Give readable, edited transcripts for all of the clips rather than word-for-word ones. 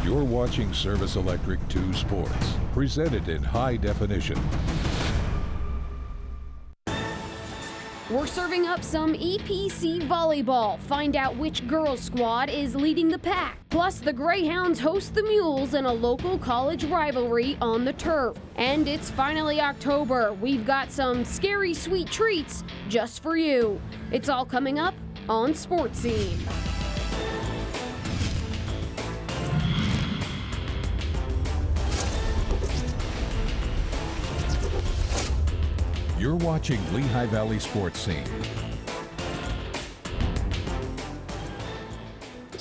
You're watching Service Electric 2 Sports, presented in high definition. We're serving up some EPC volleyball. Find out which girls squad is leading the pack. Plus, the Greyhounds host the Mules in a local college rivalry on the turf. And it's finally October. We've got some scary sweet treats just for you. It's all coming up on Sports Scene. You're watching Lehigh Valley Sports Scene.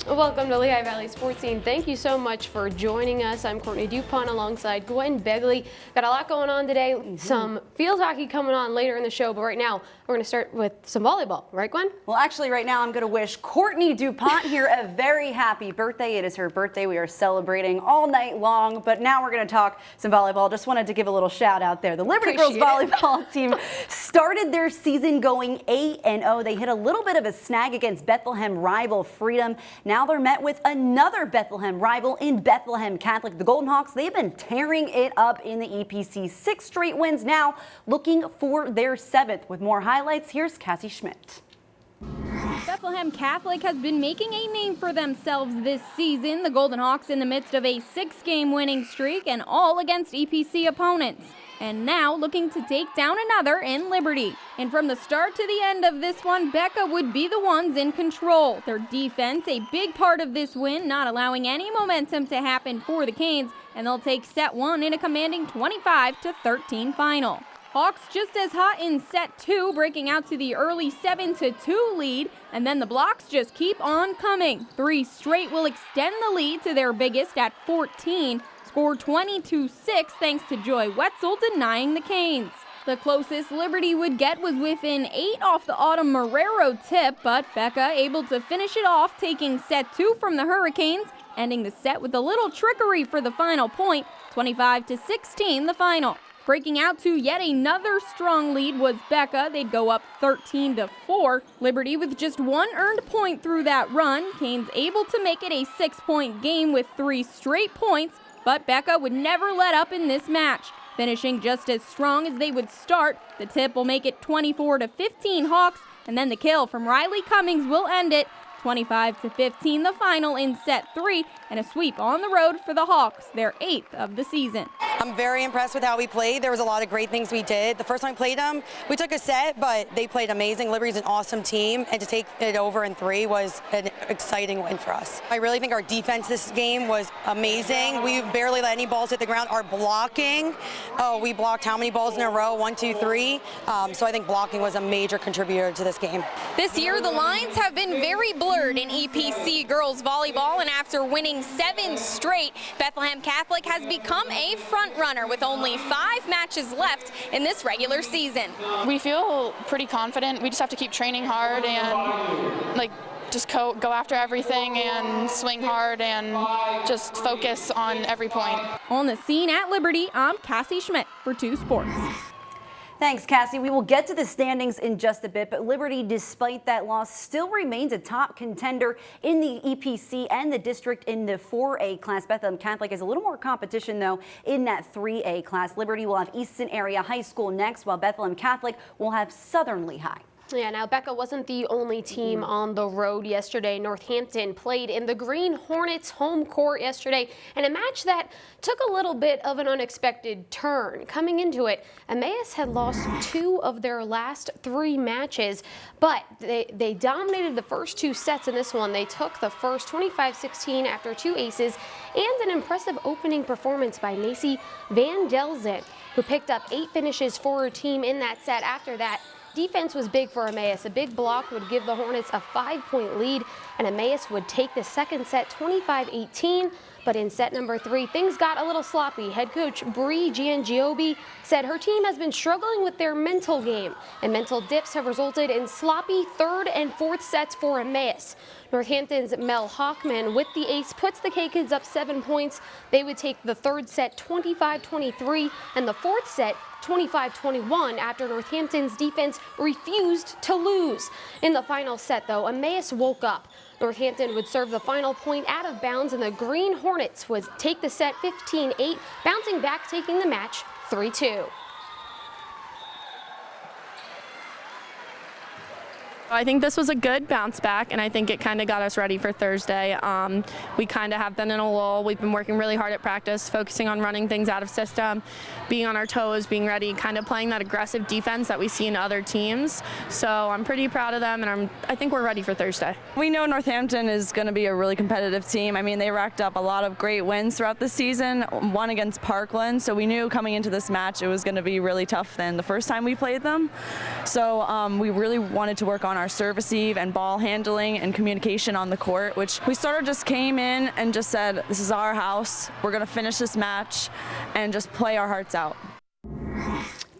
Welcome to Lehigh Valley Sports Scene. Thank you so much for joining us. I'm Courtney Dupont alongside Gwen Begley. Got a lot going on today. Some field hockey coming on later in the show, but right now we're going to start with some volleyball. Right, Gwen? Well, actually, right now I'm going to wish Courtney Dupont here a very happy birthday. It is her birthday. We are celebrating all night long, but now we're going to talk some volleyball. Just wanted to give a little shout out there. The Liberty Girls volleyball team started their season going 8-0. They hit a little bit of a snag against Bethlehem rival Freedom. Now they're met with another Bethlehem rival in Bethlehem Catholic. The Golden Hawks, they've been tearing it up in the EPC. 6 straight wins now, looking for their 7th. With more highlights, here's Cassie Schmidt. Bethlehem Catholic has been making a name for themselves this season. The Golden Hawks in the midst of a 6-game winning streak and all against EPC opponents. And now looking to take down another in Liberty. And from the start to the end of this one, Becca would be the ones in control. Their defense, a big part of this win, not allowing any momentum to happen for the Canes, and they'll take set 1 in a commanding 25-13 final. Hawks just as hot in set 2, breaking out to the early 7-2 lead, and then the blocks just keep on coming. 3 straight will extend the lead to their biggest at 14. Score 22-6 thanks to Joy Wetzel denying the Canes. The closest Liberty would get was within 8 off the Autumn Marrero tip, but Becca able to finish it off, taking set 2 from the Hurricanes, ending the set with a little trickery for the final point, 25-16 the final. Breaking out to yet another strong lead was Becca. They'd go up 13-4. Liberty with just 1 earned point through that run. Canes able to make it a 6-point game with 3 straight points, but Becca would never let up in this match. Finishing just as strong as they would start, the tip will make it 24-15 Hawks, and then the kill from Riley Cummings will end it. 25-15 the final in set 3, and a sweep on the road for the Hawks, their 8th of the season. I'm very impressed with how we played. There was a lot of great things we did. The first time we played them, we took a set, but they played amazing. Liberty's an awesome team, and to take it over in 3 was an exciting win for us. I really think our defense this game was amazing. We barely let any balls hit the ground. Our blocking, we blocked how many balls in a row? 1, 2, 3. So I think blocking was a major contributor to this game. This year, the lines have been very blurred in EPC girls volleyball, and after winning 7 straight, Bethlehem Catholic has become a front runner with only 5 matches left in this regular season. We feel pretty confident. We just have to keep training hard and just go after everything and swing hard and just focus on every point. On the scene at Liberty, I'm Cassie Schmidt for 2 Sports. Thanks, Cassie. We will get to the standings in just a bit, but Liberty, despite that loss, still remains a top contender in the EPC and the district in the 4A class. Bethlehem Catholic has a little more competition, though, in that 3A class. Liberty will have Easton Area High School next, while Bethlehem Catholic will have Southern Lehigh. Yeah, now Becca wasn't the only team on the road yesterday. Northampton played in the Green Hornets home court yesterday in a match that took a little bit of an unexpected turn. Coming into it, Emmaus had lost 2 of their last 3 matches, but they dominated the first 2 sets in this one. They took the first 25-16 after 2 aces and an impressive opening performance by Macy Van Delzen, who picked up 8 finishes for her team in that set. After that, defense was big for Emmaus. A big block would give the Hornets a 5-point lead, and Emmaus would take the second set 25-18. But in set number 3, things got a little sloppy. Head coach Bree Giangiobi said her team has been struggling with their mental game, and mental dips have resulted in sloppy 3rd and 4th sets for Emmaus. Northampton's Mel Hockman with the ace puts the K-Kids up 7 points. They would take the 3rd set 25-23 and the 4th set 25-21 after Northampton's defense refused to lose. In the final set, though, Emmaus woke up. Northampton would serve the final point out of bounds, and the Green Hornets would take the set 15-8, bouncing back, taking the match 3-2. I think this was a good bounce back, and I think it kind of got us ready for Thursday. We kind of have been in a lull. We've been working really hard at practice, focusing on running things out of system, being on our toes, being ready, kind of playing that aggressive defense that we see in other teams. So I'm pretty proud of them, and I think we're ready for Thursday. We know Northampton is going to be a really competitive team. I mean, they racked up a lot of great wins throughout the season, one against Parkland, so we knew coming into this match it was going to be really tough than the first time we played them. So we really wanted to work on our serve receive and ball handling and communication on the court, which we sort of just came in and just said, this is our house, we're going to finish this match and just play our hearts out.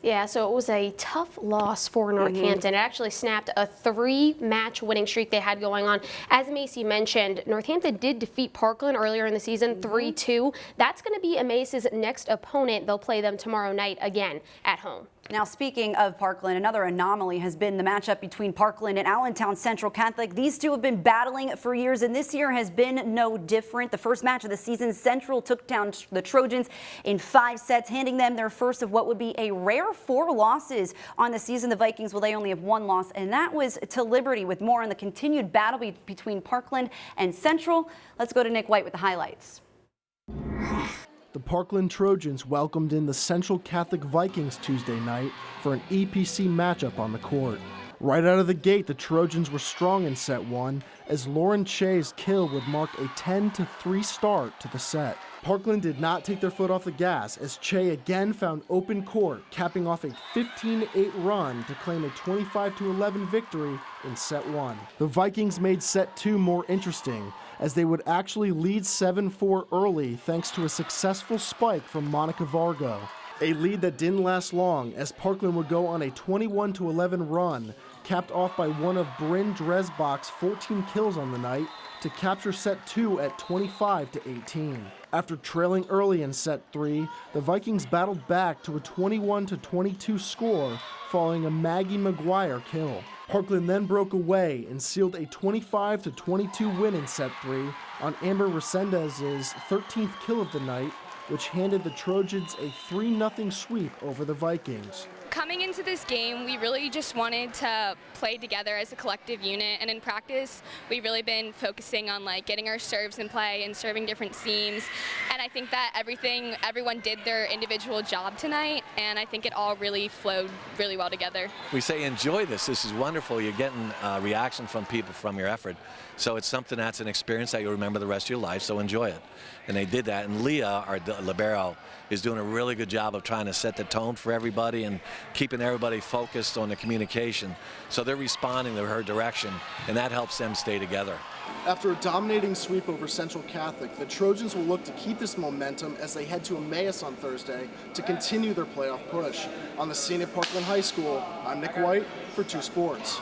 Yeah, so it was a tough loss for Northampton. It actually snapped a 3-match winning streak they had going on. As Macy mentioned, Northampton did defeat Parkland earlier in the season 3-2. That's going to be Amace's next opponent. They'll play them tomorrow night again at home. Now, speaking of Parkland, another anomaly has been the matchup between Parkland and Allentown Central Catholic. These two have been battling for years, and this year has been no different. The first match of the season, Central took down the Trojans in 5 sets, handing them their first of what would be a rare 4 losses on the season. The Vikings, well, they only have 1 loss, and that was to Liberty. With more on the continued battle between Parkland and Central, let's go to Nick White with the highlights. The Parkland Trojans welcomed in the Central Catholic Vikings Tuesday night for an EPC matchup on the court. Right out of the gate, the Trojans were strong in set 1, as Lauren Che's kill would mark a 10-3 start to the set. Parkland did not take their foot off the gas, as Che again found open court, capping off a 15-8 run to claim a 25-11 victory in set 1. The Vikings made set 2 more interesting, as they would actually lead 7-4 early thanks to a successful spike from Monica Vargo. A lead that didn't last long, as Parkland would go on a 21-11 run, capped off by one of Bryn Dresbach's 14 kills on the night to capture set 2 at 25-18. After trailing early in set 3, the Vikings battled back to a 21-22 score following a Maggie McGuire kill. Parkland then broke away and sealed a 25-22 win in set 3 on Amber Resendez's 13th kill of the night, which handed the Trojans a 3-0 sweep over the Vikings. Coming into this game, we really just wanted to play together as a collective unit, and in practice, we've really been focusing on getting our serves in play and serving different seams. And I think that everyone did their individual job tonight, and I think it all really flowed really well together. We say enjoy this. This is wonderful. You're getting reaction from people from your effort. So it's something that's an experience that you'll remember the rest of your life, so enjoy it. And they did that. And Leah, our libero, is doing a really good job of trying to set the tone for everybody and keeping everybody focused on the communication. So they're responding to her direction, and that helps them stay together. After a dominating sweep over Central Catholic, the Trojans will look to keep this momentum as they head to Emmaus on Thursday to continue their playoff push. On the scene at Parkland High School, I'm Nick White for 2 Sports.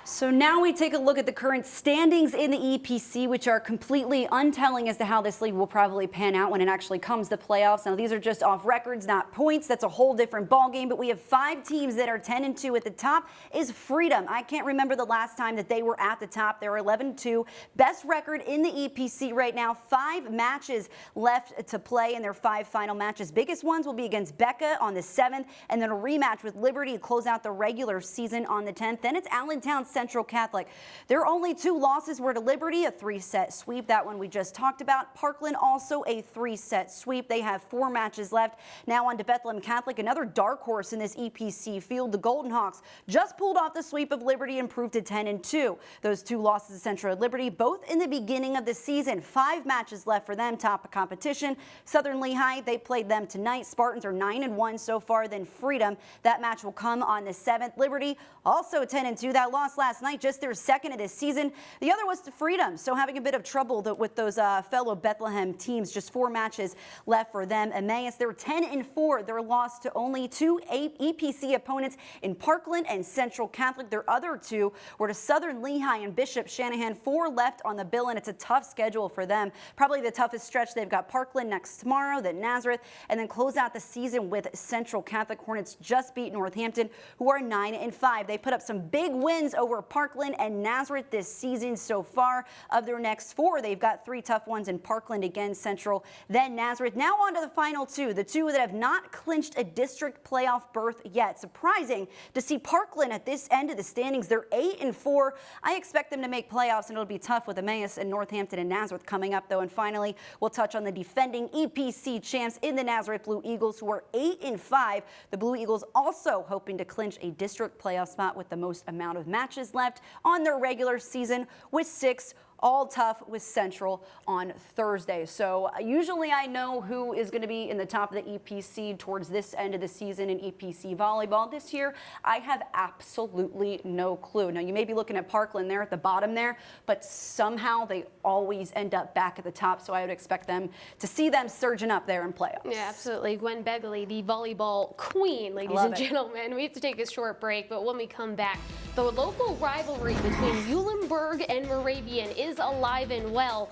So now we take a look at the current standings in the EPC, which are completely untelling as to how this league will probably pan out when it actually comes to playoffs. Now, these are just off records, not points. That's a whole different ballgame. But we have 5 teams that are 10-2. At the top is Freedom. I can't remember the last time that they were at the top. They're 11-2. Best record in the EPC right now. 5 matches left to play in their 5 final matches. Biggest ones will be against Becca on the 7th, and then a rematch with Liberty to close out the regular season on the 10th. Then it's Allentown Central Catholic. Their only 2 losses were to Liberty, a 3-set sweep. That one we just talked about. Parkland also a 3-set sweep. They have 4 matches left. Now on to Bethlehem Catholic, another dark horse in this EPC field. The Golden Hawks just pulled off the sweep of Liberty and improved to 10-2. Those 2 losses to Central and Liberty, both in the beginning of the season. 5 matches left for them, top of competition. Southern Lehigh, they played them tonight. Spartans are 9-1 so far. Then Freedom, that match will come on the 7th. Liberty also 10-2. That loss last night, just their 2nd of this season. The other was to Freedom, so having a bit of trouble with those fellow Bethlehem teams. Just 4 matches left for them. Emmaus, they're 10-4. They're lost to only 2 EPC opponents in Parkland and Central Catholic. Their other 2 were to Southern Lehigh and Bishop Shanahan. 4 left on the bill, and it's a tough schedule for them. Probably the toughest stretch. They've got Parkland next tomorrow, then Nazareth, and then close out the season with Central Catholic. Hornets just beat Northampton, who are 9-5. They put up some big wins over for Parkland and Nazareth this season so far. Of their next 4, they've got 3 tough ones in Parkland, again Central, then Nazareth. Now on to the final 2, the 2 that have not clinched a district playoff berth yet. Surprising to see Parkland at this end of the standings. They're 8-4. I expect them to make playoffs, and it'll be tough with Emmaus and Northampton and Nazareth coming up, though. And finally, we'll touch on the defending EPC champs in the Nazareth Blue Eagles, who are 8-5. The Blue Eagles also hoping to clinch a district playoff spot with the most amount of matches left on their regular season, with 6. All tough with Central on Thursday. So usually I know who is going to be in the top of the EPC towards this end of the season in EPC volleyball. This year, I have absolutely no clue. Now, you may be looking at Parkland there at the bottom there, but somehow they always end up back at the top. So I would expect them to see them surging up there in playoffs. Yeah, absolutely. Gwen Begley, the volleyball queen, ladies and gentlemen. We have to take a short break, but when we come back, the local rivalry between Muhlenberg and Moravian is alive and well.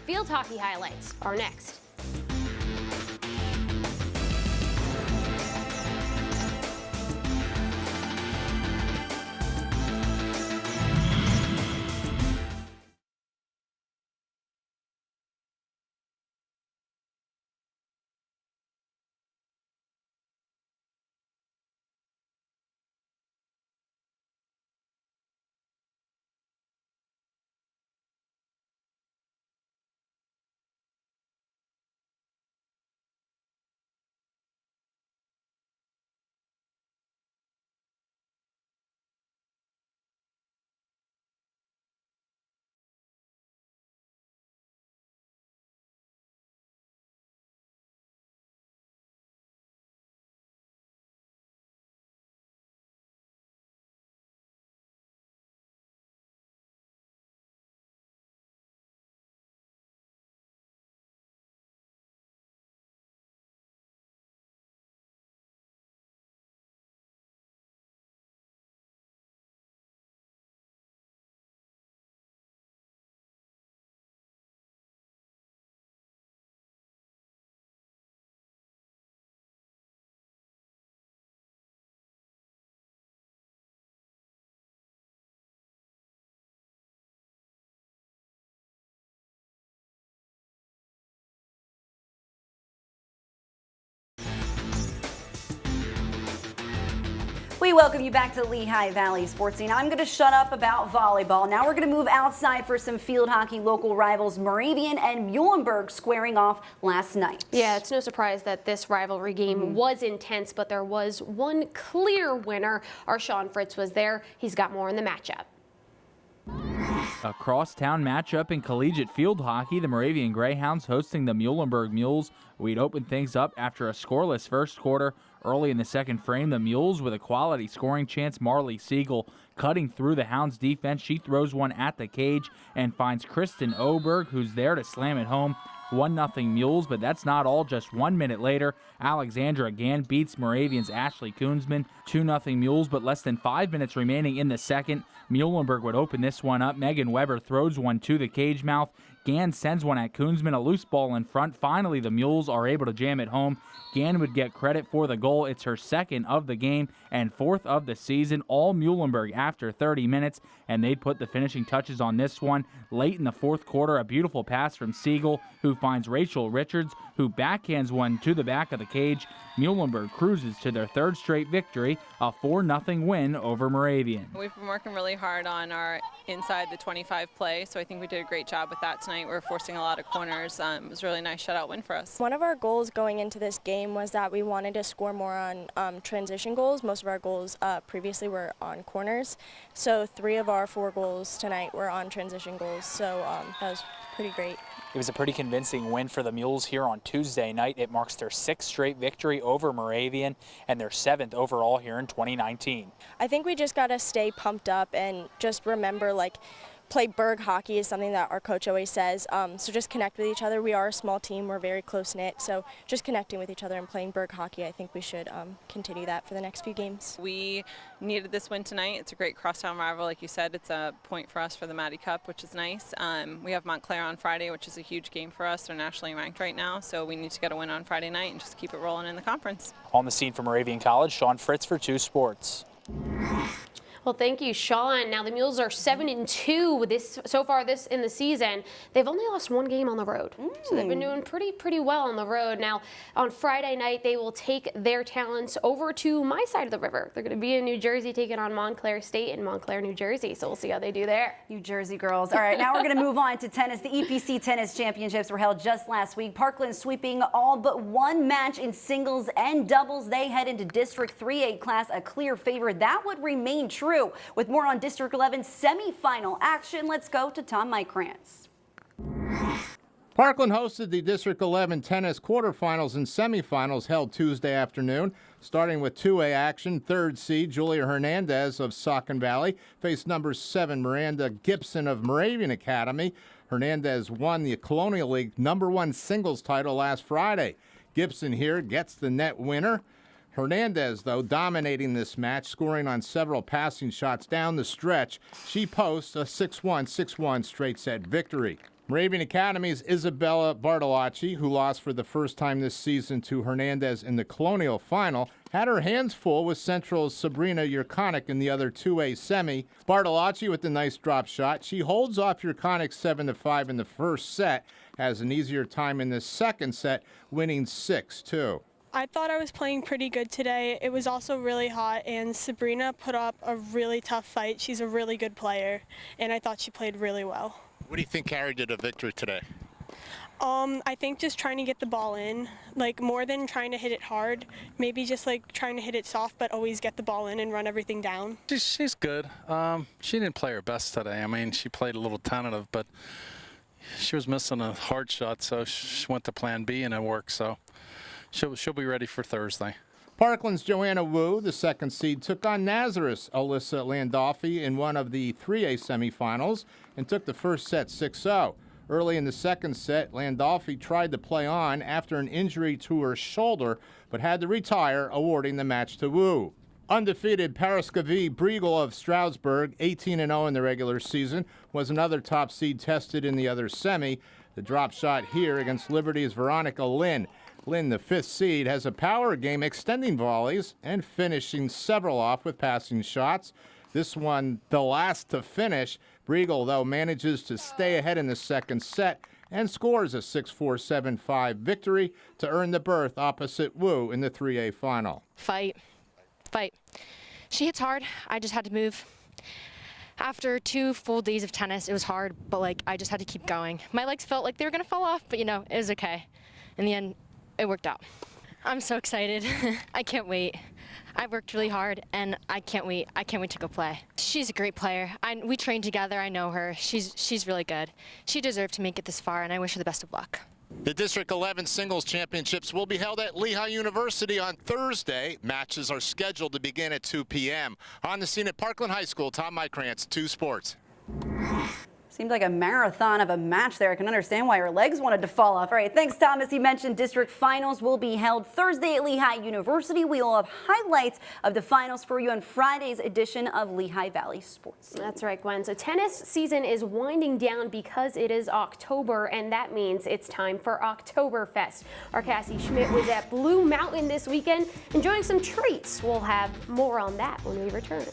Field hockey highlights are next. We welcome you back to Lehigh Valley Sports Scene. I'm going to shut up about volleyball. Now we're going to move outside for some field hockey. Local rivals Moravian and Muhlenberg squaring off last night. Yeah, it's no surprise that this rivalry game was intense, but there was one clear winner. Our Sean Fritz was there. He's got more in the matchup. A crosstown matchup in collegiate field hockey. The Moravian Greyhounds hosting the Muhlenberg Mules. We'd open things up after a scoreless first quarter. Early in the second frame, the Mules with a quality scoring chance. Marley Siegel cutting through the Hounds' defense. She throws one at the cage and finds Kristen Oberg, who's there to slam it home. 1-0 Mules, but that's not all. Just 1 minute later, Alexandra again beats Moravian's Ashley Koonsman. 2-0 Mules, but less than 5 minutes remaining in the second. Muhlenberg would open this one up. Megan Weber throws one to the cage mouth. Gann sends one at Koonsman, a loose ball in front. Finally, the Mules are able to jam it home. Gann would get credit for the goal. It's her second of the game and fourth of the season. All Muhlenberg after 30 minutes, and they'd put the finishing touches on this one. Late in the fourth quarter, a beautiful pass from Siegel, who finds Rachel Richards, who backhands one to the back of the cage. Muhlenberg cruises to their third straight victory, a 4-0 win over Moravian. We've been working really hard on our inside the 25 play, so I think we did a great job with that tonight. We're forcing a lot of corners. It was a really nice shutout win for us. One of our goals going into this game was that we wanted to score more on transition goals. Most of our goals previously were on corners, so 3 of our 4 goals tonight were on transition goals, so that was pretty great. It was a pretty convincing win for the Mules here on Tuesday night. It marks their 6th straight victory over Moravian and their 7th overall here in 2019. I think we just got to stay pumped up and just remember, like, play Berg hockey is something that our coach always says, so just connect with each other. We are a small team, we're very close-knit, so just connecting with each other and playing Berg hockey, I think we should continue that for the next few games. We needed this win tonight. It's a great crosstown rival, like you said. It's a point for us for the Maddie Cup, which is nice. We have Montclair on Friday, which is a huge game for us. They're nationally ranked right now, so we need to get a win on Friday night and just keep it rolling in the conference. On the scene for Moravian College, Sean Fritz for 2 Sports. Well, thank you, Sean. Now the Mules are 7-2 so far in the season. They've only lost one game on the road, so they've been doing pretty well on the road. Now on Friday night, they will take their talents over to my side of the river. They're going to be in New Jersey, taking on Montclair State in Montclair, New Jersey. So we'll see how they do there. New Jersey girls. All right, now we're going to move on to tennis. The EPC Tennis Championships were held just last week. Parkland sweeping all but one match in singles and doubles. They head into District 3A class a clear favorite. That would remain true. With more on District 11 semifinal action, let's go to Tom Mykrantz. Parkland hosted the District 11 tennis quarterfinals and semifinals held Tuesday afternoon. Starting with 2A action, third seed Julia Hernandez of Saucon Valley faced number 7 Miranda Gibson of Moravian Academy. Hernandez won the Colonial League #1 singles title last Friday. Gibson here gets the net winner. Hernandez, though, dominating this match, scoring on several passing shots down the stretch. She posts a 6-1, 6-1 straight set victory. Moravian Academy's Isabella Bartolacci, who lost for the first time this season to Hernandez in the Colonial final, had her hands full with Central's Sabrina Yurkonik in the other 2A semi. Bartolacci with the nice drop shot. She holds off Yurkonik 7-5 in the first set, has an easier time in the second set, winning 6-2. I thought I was playing pretty good today. It was also really hot, and Sabrina put up a really tough fight. She's a really good player, and I thought she played really well. What do you think carried you to victory today? I think just trying to get the ball in, like more than trying to hit it hard, maybe just like trying to hit it soft, but always get the ball in and run everything down. She's good. She didn't play her best today. I mean, she played a little tentative, but she was missing a hard shot, so she went to plan B and it worked, so she'll be ready for Thursday. Parkland's Joanna Wu, the second seed, took on Nazareth's Alyssa Landolfi in one of the 3A semifinals and took the first set 6-0. Early in the second set, Landolfi tried to play on after an injury to her shoulder, but had to retire, awarding the match to Wu. Undefeated Paraskevi Briegel of Stroudsburg, 18-0 in the regular season, was another top seed tested in the other semi. The drop shot here against Liberty's Veronica Lin. Lin, the 5th seed, has a power game extending volleys and finishing several off with passing shots. This one, the last to finish. Briegel, though, manages to stay ahead in the second set and scores a 6-4, 7-5 victory to earn the berth opposite Wu in the 3A final. Fight. She hits hard. I just had to move. After 2 full days of tennis, it was hard, but I just had to keep going. My legs felt like they were going to fall off, but it was okay. In the end, it worked out. I'm so excited. I can't wait. I worked really hard, and I can't wait. I can't wait to go play. She's a great player. We trained together. I know her. She's really good. She deserved to make it this far, and I wish her the best of luck. The District 11 Singles Championships will be held at Lehigh University on Thursday. Matches are scheduled to begin at 2 p.m. On the scene at Parkland High School, Tom Mykrantz, 2 Sports. Seemed like a marathon of a match there. I can understand why her legs wanted to fall off. All right, thanks, Tom. As he mentioned, district finals will be held Thursday at Lehigh University. We will have highlights of the finals for you on Friday's edition of Lehigh Valley Sports. That's right, Gwen. So tennis season is winding down because it is October, and that means it's time for Oktoberfest. Our Cassie Schmidt was at Blue Mountain this weekend enjoying some treats. We'll have more on that when we return.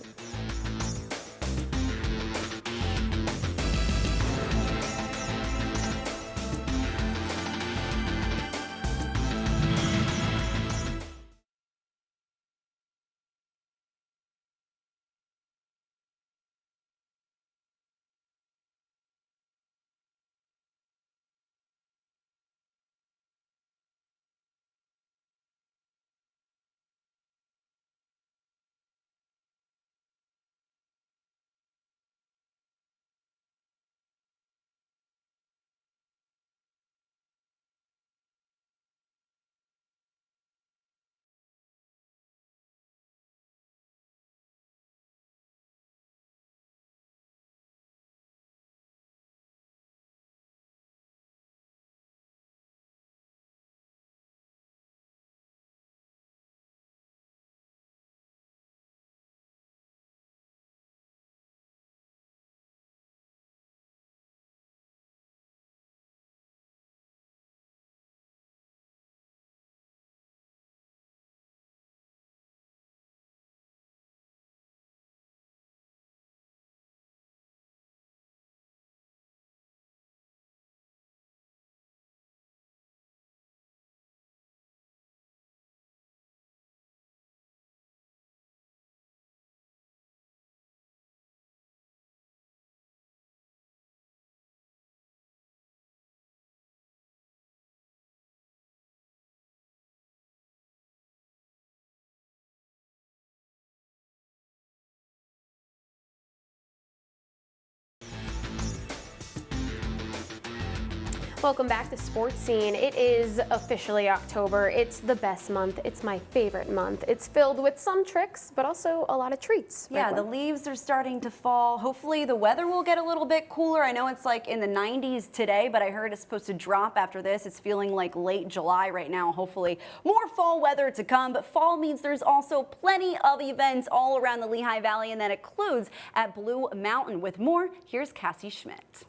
Welcome back to Sports Scene. It is officially October. It's the best month. It's my favorite month. It's filled with some tricks, but also a lot of treats. Yeah, the leaves are starting to fall. Hopefully the weather will get a little bit cooler. I know it's like in the 90s today, but I heard it's supposed to drop after this. It's feeling like late July right now. Hopefully more fall weather to come, but fall means there's also plenty of events all around the Lehigh Valley, and that includes at Blue Mountain. With more, here's Cassie Schmidt.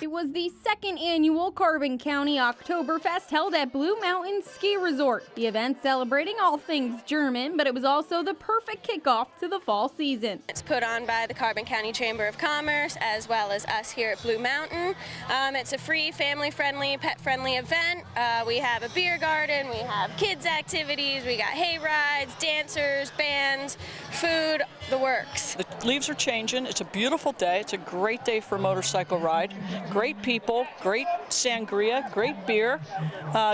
It was the second annual Carbon County Oktoberfest held at Blue Mountain Ski Resort. The event celebrating all things German, but it was also the perfect kickoff to the fall season. It's put on by the Carbon County Chamber of Commerce as well as us here at Blue Mountain. It's a free, family-friendly, pet-friendly event. We have a beer garden, we have kids activities, we got hay rides, dancers, bands, food, the works. The leaves are changing. It's a beautiful day. It's a great day for a motorcycle ride. Great people, great sangria, great beer,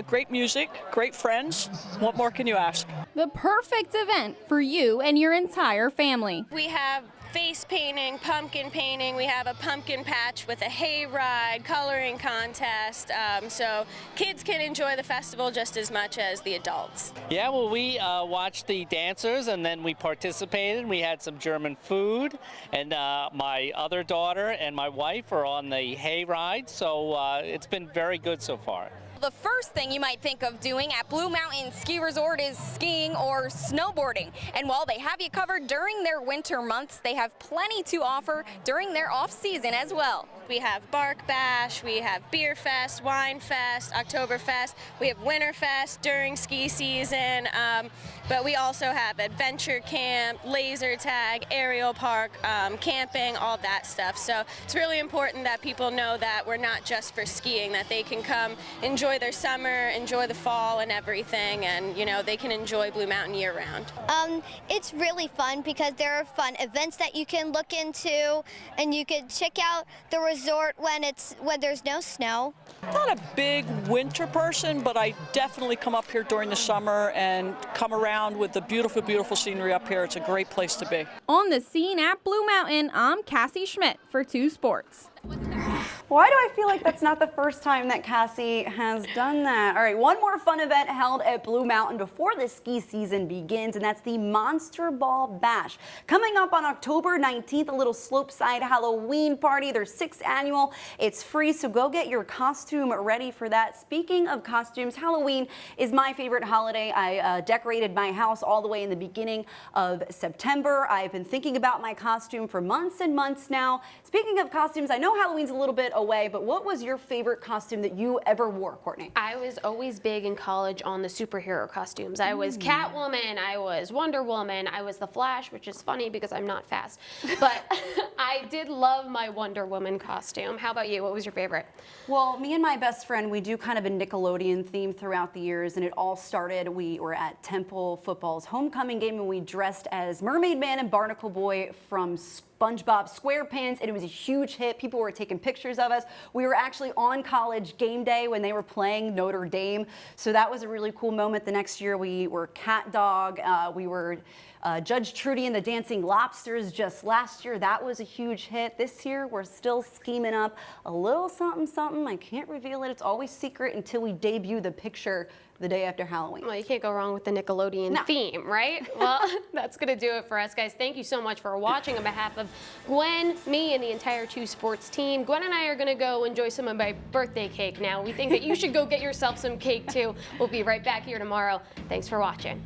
great music, great friends. What more can you ask? The perfect event for you and your entire family. We have face painting, pumpkin painting. We have a pumpkin patch with a hay ride, coloring contest. So kids can enjoy the festival just as much as the adults. Yeah, well, we watched the dancers and then we participated. We had some German food, and my other daughter and my wife are on the hay ride, so it's been very good so far. The first thing you might think of doing at Blue Mountain Ski Resort is skiing or snowboarding. And while they have you covered during their winter months, they have plenty to offer during their off-season as well. We have Bark Bash, we have Beer Fest, Wine Fest, Oktoberfest, we have Winterfest during ski season, but we also have Adventure Camp, Laser Tag, Aerial Park, camping, all that stuff. So it's really important that people know that we're not just for skiing, that they can come enjoy their summer, enjoy the fall and everything, and you know, they can enjoy Blue Mountain year-round. It's really fun because there are fun events that you can look into, and you can check out the resort when there's no snow. I'm not a big winter person, but I definitely come up here during the summer and come around with the beautiful, beautiful scenery up here. It's a great place to be. On the scene at Blue Mountain, I'm Cassie Schmidt for 2 Sports. Why do I feel like that's not the first time that Cassie has done that? All right, one more fun event held at Blue Mountain before the ski season begins, and that's the Monster Ball Bash. Coming up on October 19th, a little slopeside Halloween party, their 6th annual. It's free, so go get your costume ready for that. Speaking of costumes, Halloween is my favorite holiday. I decorated my house all the way in the beginning of September. I've been thinking about my costume for months and months now. Speaking of costumes, I know Halloween's a little bit away, but what was your favorite costume that you ever wore, Courtney? I was always big in college on the superhero costumes. I was Catwoman, I was Wonder Woman, I was the Flash, which is funny because I'm not fast. But I did love my Wonder Woman costume. How about you? What was your favorite? Well, me and my best friend, we do kind of a Nickelodeon theme throughout the years, and it all started, we were at Temple football's homecoming game, and we dressed as Mermaid Man and Barnacle Boy from SpongeBob SquarePants, and it was a huge hit. People were taking pictures of us. We were actually on college game day when they were playing Notre Dame, so that was a really cool moment. The next year we were Cat Dog, we were Judge Trudy and the Dancing Lobsters just last year. That was a huge hit. This year we're still scheming up a little something something. I can't reveal it. It's always secret until we debut the picture the day after Halloween. Well, you can't go wrong with the Nickelodeon theme, right? Well, that's going to do it for us, guys. Thank you so much for watching. On behalf of Gwen, me, and the entire 2 Sports team, Gwen and I are going to go enjoy some of my birthday cake now. We think that you should go get yourself some cake, too. We'll be right back here tomorrow. Thanks for watching.